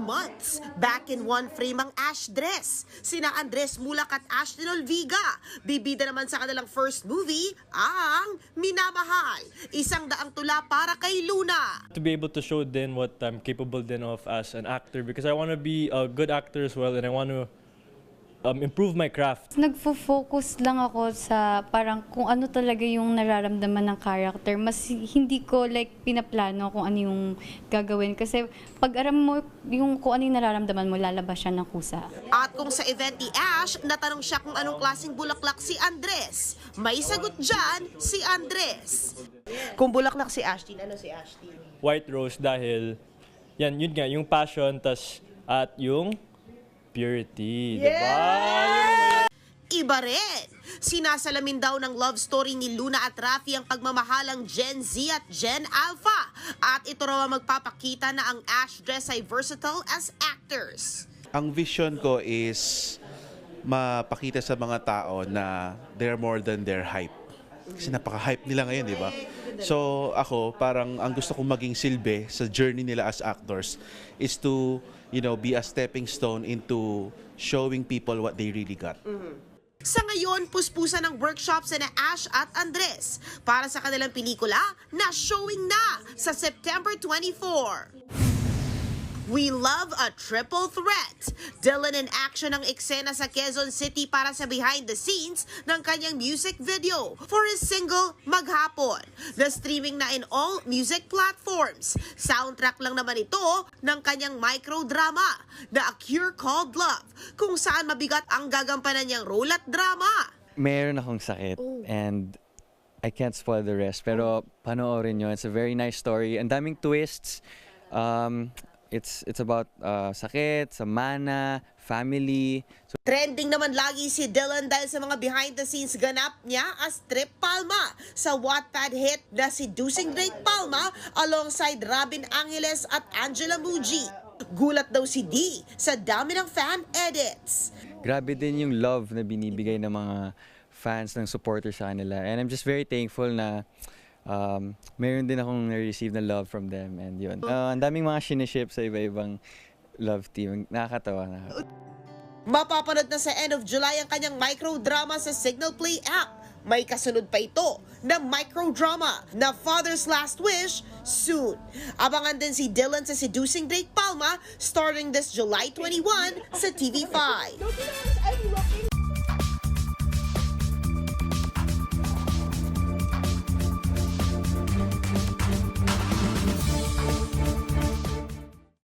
months, back in one frame ang Ash dress. Sina Andres Mulak at Ashlyn Olviga. Bibida naman sa kanilang first movie, ang Minamahal. Isang daang tula para kay Luna. To be able to show din what I'm capable din of as an actor, because I want to be a good actor as well, and I want to improve my craft. Nagfo-focus lang ako sa parang kung ano talaga yung nararamdaman ng character. Mas hindi ko pinaplano kung ano yung gagawin. Kasi pag aram mo yung kung ano yung nararamdaman mo, lalabas siya ng kusa. At kung sa event ni Ash, natanong siya kung anong klaseng bulaklak si Andres. May sagot dyan si Andres. Kung bulaklak si Ashtin, ano si Ashtin? White rose dahil, yun nga, yung passion, at yung purity, diba? Iba rin. Sinasalamin daw ng love story ni Luna at Rafi ang pagmamahalang Gen Z at Gen Alpha. At ito raw ang magpapakita na ang Ash dress ay versatile as actors. Ang vision ko is mapakita sa mga tao na they're more than their hype. Kasi napaka-hype nila ngayon, di ba? So ako, parang ang gusto kong maging silbi sa journey nila as actors is to, be a stepping stone into showing people what they really got. Sa ngayon, puspusan ng workshops na Ash at Andres para sa kanilang pelikula na showing na sa September 24. We love a triple threat. Dylan in action ang eksena sa Quezon City para sa behind the scenes ng kanyang music video for his single Maghapon. The streaming na in all music platforms. Soundtrack lang naman ito ng kanyang microdrama na A Cure Called Love, kung saan mabigat ang gagampanan niyang role at drama. Meron akong sakit and I can't spoil the rest, pero panoorin nyo. It's a very nice story. Ang daming twists. It's about sakit, sa mana, family. So, Trending naman lagi si Dylan dahil sa mga behind-the-scenes ganap niya as Trip Palma sa Wattpad hit na Seducing Drake Palma alongside Robin Angeles at Angela Muji. Gulat daw si D sa dami ng fan edits. grabe din yung love na binibigay ng mga fans, ng supporters sa kanila. And I'm just very thankful na mayroon din akong na-receive na love from them. And yun, ang daming mga siniship sa iba-ibang love team. Nakakatawa. Mapapanood na sa end of July ang kanyang microdrama sa Signal Play app. May kasunod pa ito na microdrama na Father's Last Wish soon. Abangan din si Dylan sa Seducing Drake Palma starting this July 21 sa TV5.